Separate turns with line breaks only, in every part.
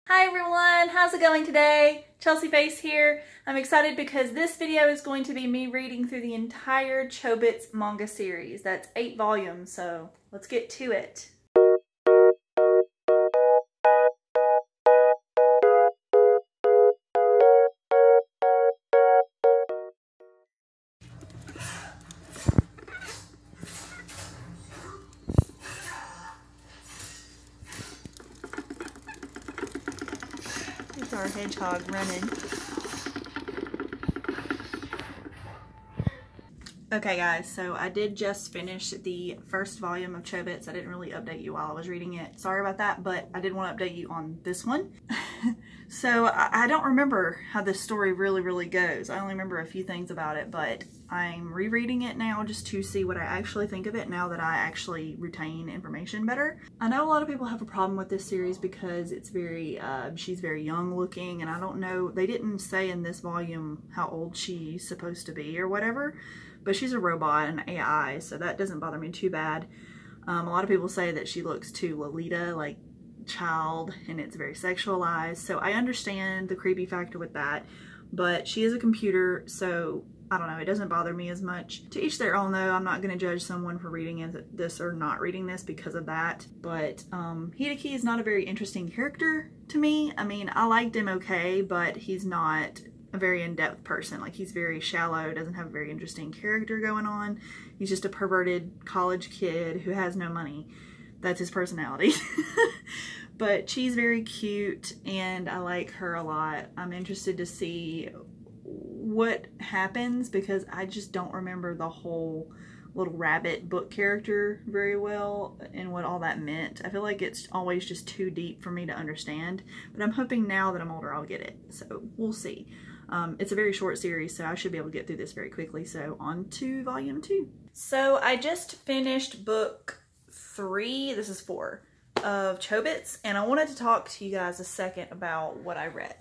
Hi everyone, how's it going today? Chelsea Face here. I'm excited because this video is going to be me reading through the entire Chobits manga series. That's 8 volumes, so let's get to it. It's our hedgehog running. Okay guys, so I did just finish the first volume of Chobits. I didn't really update you while I was reading it. Sorry about that, but I did want to update you on this one. So I don't remember how this story really goes. I only remember a few things about it, but I'm rereading it now just to see what I actually think of it now that I actually retain information better. I know a lot of people have a problem with this series because it's very, she's very young looking, and I don't know, they didn't say in this volume how old she's supposed to be or whatever, but she's a robot, an AI, so that doesn't bother me too bad. A lot of people say that she looks too Lolita, like child, and it's very sexualized, so I understand the creepy factor with that, but she is a computer, so I don't know, it doesn't bother me as much. To each their own though. I'm not going to judge someone for reading this or not reading this because of that, but Hideki is not a very interesting character to me. I mean, I liked him okay, but he's not a very in-depth person. Like, he's very shallow, doesn't have a very interesting character going on. He's just a perverted college kid who has no money. That's his personality. But she's very cute and I like her a lot. I'm interested to see what happens because I just don't remember the whole little rabbit book character very well and what all that meant. I feel like it's always just too deep for me to understand, but I'm hoping now that I'm older I'll get it, so we'll see. It's a very short series, so I should be able to get through this very quickly. So on to volume 2. So I just finished book 3, this is 4, of Chobits, and I wanted to talk to you guys a second about what I read.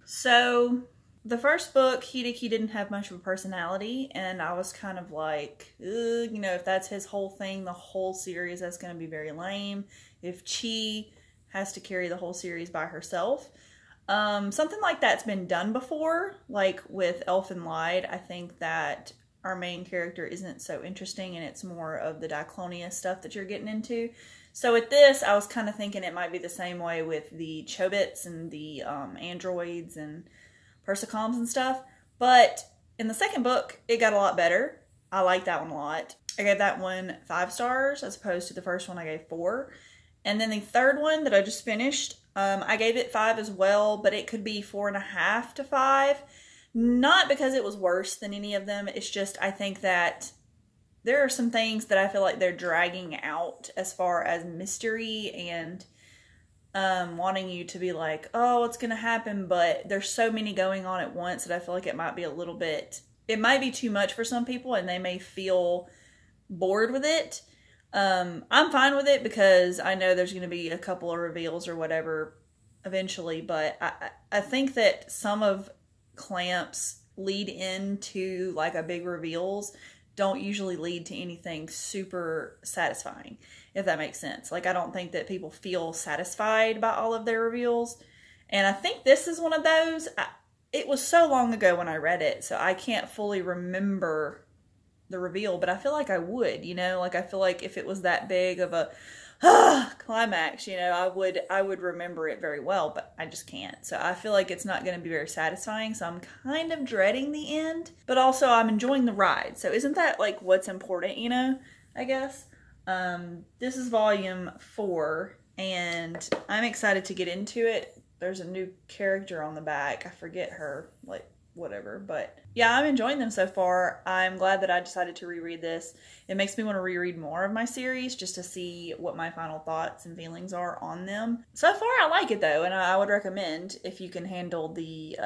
So the first book, Hideki didn't have much of a personality, and I was kind of like, you know, if that's his whole thing, the whole series, that's going to be very lame. If Chi has to carry the whole series by herself. Something like that's been done before, like with Elfen Lied. I think that our main character isn't so interesting, and it's more of the Diclonia stuff that you're getting into. So with this, I was kind of thinking it might be the same way with the Chobits and the androids and Persicoms and stuff. But in the second book, it got a lot better. I like that one a lot. I gave that one 5 stars as opposed to the first one I gave 4. And then the third one that I just finished, I gave it 5 as well, but it could be 4.5 to 5. Not because it was worse than any of them. It's just I think that there are some things that I feel like they're dragging out as far as mystery and wanting you to be like, oh, what's going to happen? But there's so many going on at once that I feel like it might be a little bit, it might be too much for some people and they may feel bored with it. I'm fine with it because I know there's going to be a couple of reveals or whatever eventually, but I think that some of Clamp's lead into like a big reveals don't usually lead to anything super satisfying, if that makes sense. Like, I don't think that people feel satisfied by all of their reveals, and I think this is one of those. It was so long ago when I read it, so I can't fully remember the reveal, but I feel like I would, you know, like I feel like if it was that big of a climax, you know, I would remember it very well, but I just can't. So I feel like it's not going to be very satisfying, so I'm kind of dreading the end, but also I'm enjoying the ride. So isn't that like what's important, you know, I guess. This is volume 4 and I'm excited to get into it. There's a new character on the back. I forget her, like, whatever, but yeah, I'm enjoying them so far. I'm glad that I decided to reread this. It makes me want to reread more of my series just to see what my final thoughts and feelings are on them. So far I like it though, and I would recommend if you can handle the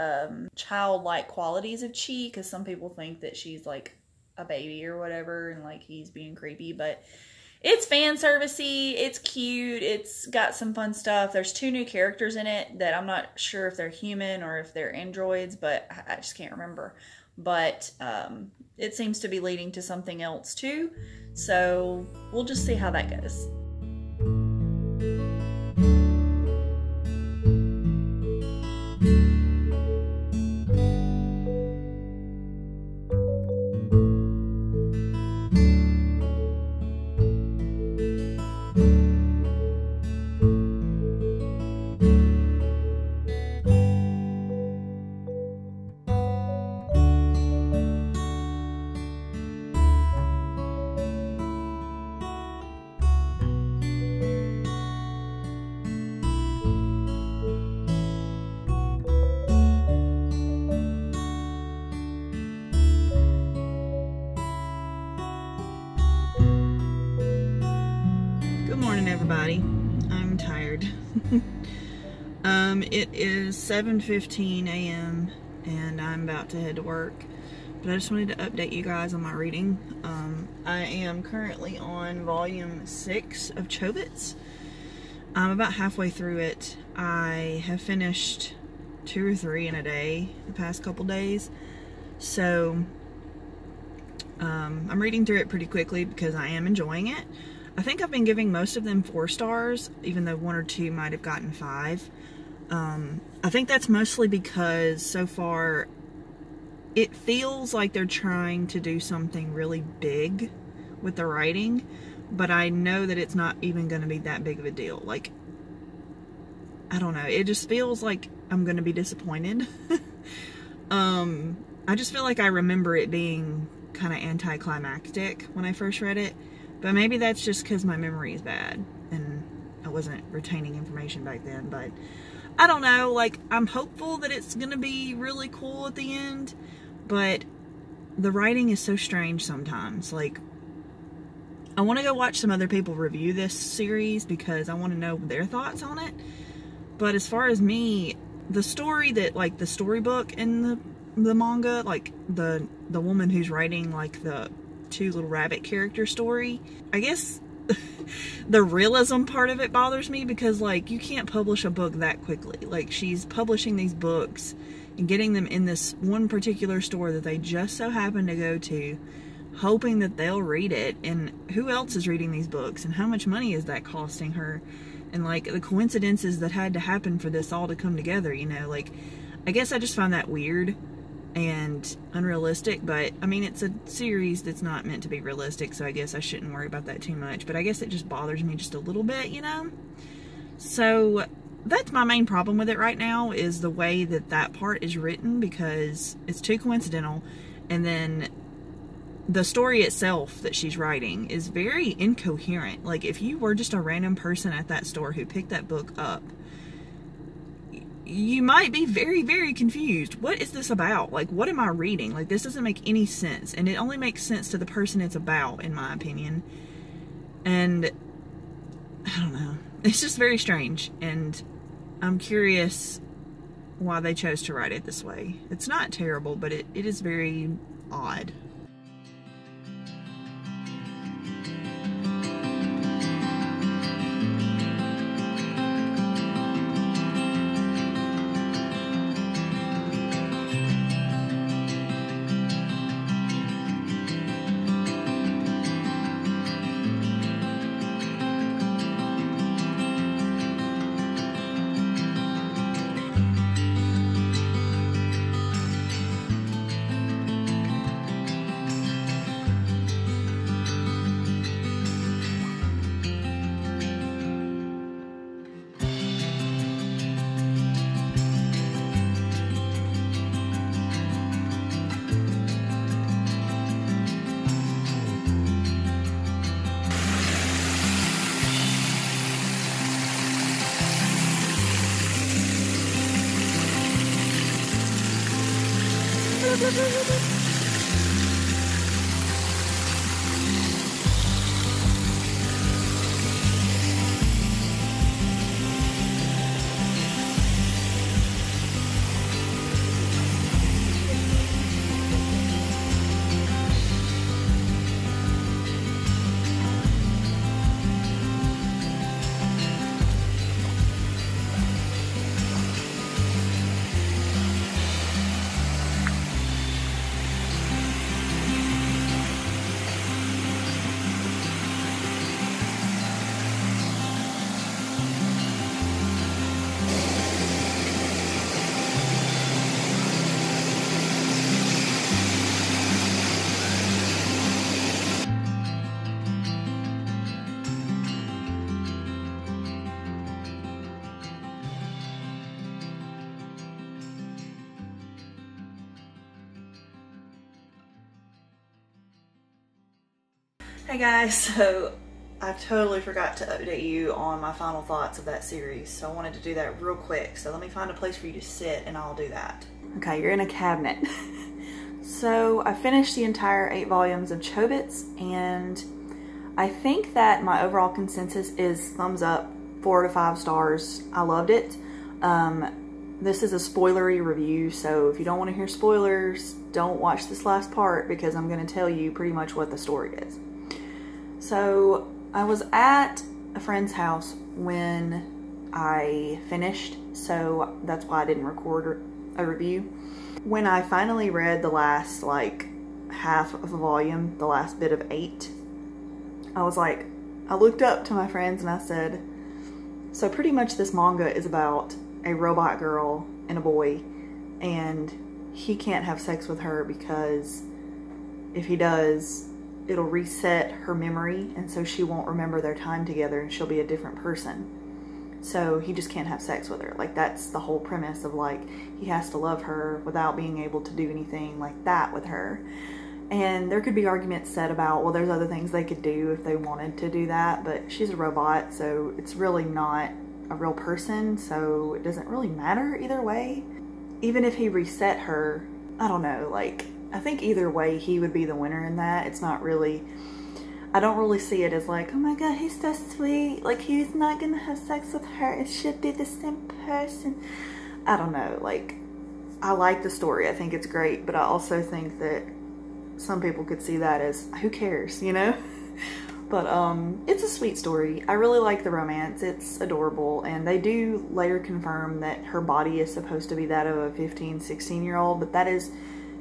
childlike qualities of Chi, because some people think that she's like a baby or whatever and like he's being creepy, but it's fan servicey, it's cute, it's got some fun stuff. There's 2 new characters in it that I'm not sure if they're human or if they're androids, but I just can't remember. But it seems to be leading to something else too, so we'll just see how that goes. everybody. I'm tired. It is 7:15 a.m. and I'm about to head to work. But I just wanted to update you guys on my reading. I am currently on volume 6 of Chobits. I'm about halfway through it. I have finished 2 or 3 in a day the past couple days. So I'm reading through it pretty quickly because I am enjoying it. I think I've been giving most of them 4 stars, even though 1 or 2 might have gotten 5. I think that's mostly because so far it feels like they're trying to do something really big with the writing, but I know that it's not even going to be that big of a deal. Like, I don't know. It just feels like I'm going to be disappointed. I just feel like I remember it being kind of anticlimactic when I first read it. But maybe that's just because my memory is bad and I wasn't retaining information back then. But I don't know. Like, I'm hopeful that it's going to be really cool at the end. But the writing is so strange sometimes. Like, I want to go watch some other people review this series because I want to know their thoughts on it. But as far as me, the story that, like, the storybook in the manga, like, the woman who's writing, like, the 2 little rabbit character story, I guess the realism part of it bothers me because, like, you can't publish a book that quickly. Like, she's publishing these books and getting them in this one particular store that they just so happen to go to, hoping that they'll read it. And who else is reading these books? And how much money is that costing her? And, like, the coincidences that had to happen for this all to come together, you know? Like, I guess I just find that weird and unrealistic. But, I mean, it's a series that's not meant to be realistic, so I guess I shouldn't worry about that too much. But I guess it just bothers me just a little bit, you know? So that's my main problem with it right now, is the way that that part is written, because it's too coincidental. And then the story itself that she's writing is very incoherent. Like, if you were just a random person at that store who picked that book up, you might be very, very confused. What is this about? Like, what am I reading? Like, this doesn't make any sense. And it only makes sense to the person it's about, in my opinion. And I don't know. It's just very strange. And I'm curious why they chose to write it this way. It's not terrible, but it is very odd. Hey guys, so I totally forgot to update you on my final thoughts of that series, so I wanted to do that real quick. So let me find a place for you to sit and I'll do that. Okay, you're in a cabinet. So I finished the entire 8 volumes of Chobits, and I think that my overall consensus is thumbs up, 4 to 5 stars. I loved it. This is a spoilery review, so if you don't want to hear spoilers, don't watch this last part because I'm going to tell you pretty much what the story is. So I was at a friend's house when I finished, so that's why I didn't record a review. When I finally read the last like half of the volume, the last bit of 8, I was like, I looked up to my friends and I said, so pretty much this manga is about a robot girl and a boy, and he can't have sex with her because if he does, it'll reset her memory, and so she won't remember their time together and she'll be a different person. So he just can't have sex with her. Like, that's the whole premise of, like, he has to love her without being able to do anything like that with her. And there could be arguments said about, well, there's other things they could do if they wanted to do that, but she's a robot, so it's really not a real person, so it doesn't really matter either way. Even if he reset her, I don't know, like, I think either way he would be the winner in that. It's not really, I don't really see it as like, oh my god, he's so sweet, like he's not gonna have sex with her, it should be the same person. I don't know, like, I like the story, I think it's great, but I also think that some people could see that as, who cares, you know? But it's a sweet story. I really like the romance. It's adorable, and they do later confirm that her body is supposed to be that of a 15, 16-year-old, but that is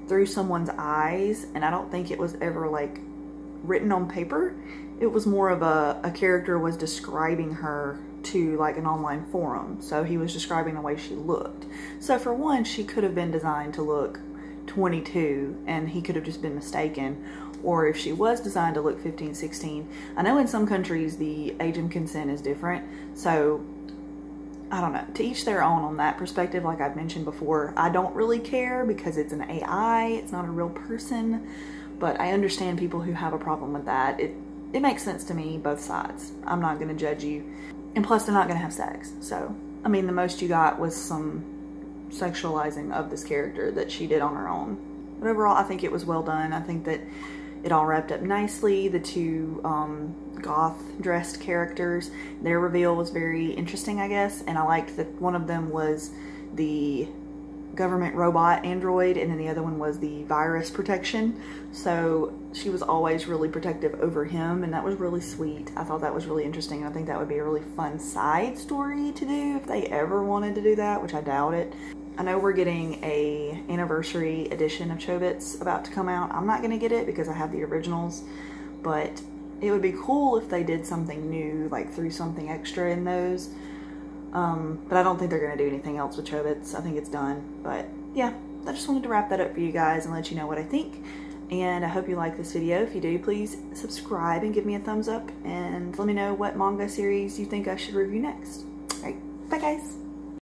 through someone's eyes, and I don't think it was ever like written on paper. It was more of a character was describing her to like an online forum, so he was describing the way she looked. So for one, she could have been designed to look 22 and he could have just been mistaken, or if she was designed to look 15, 16. I know in some countries the age of consent is different, so I don't know, to each their own on that perspective. Like I've mentioned before, I don't really care because it's an AI, it's not a real person, but I understand people who have a problem with that. It makes sense to me, both sides. I'm not going to judge you, and plus they're not going to have sex, so I mean the most you got was some sexualizing of this character that she did on her own. But overall I think it was well done. I think that it all wrapped up nicely. The two goth dressed characters, their reveal was very interesting, I guess, and I liked that one of them was the government robot android and then the other one was the virus protection, so she was always really protective over him, and that was really sweet. I thought that was really interesting, and I think that would be a really fun side story to do if they ever wanted to do that, which I doubt it. I know we're getting a anniversary edition of Chobits about to come out. I'm not gonna get it because I have the originals, but it would be cool if they did something new, like threw something extra in those. But I don't think they're gonna do anything else with Chobits. I think it's done. But yeah, I just wanted to wrap that up for you guys and let you know what I think. And I hope you like this video. If you do, please subscribe and give me a thumbs up, and let me know what manga series you think I should review next. All right, bye guys.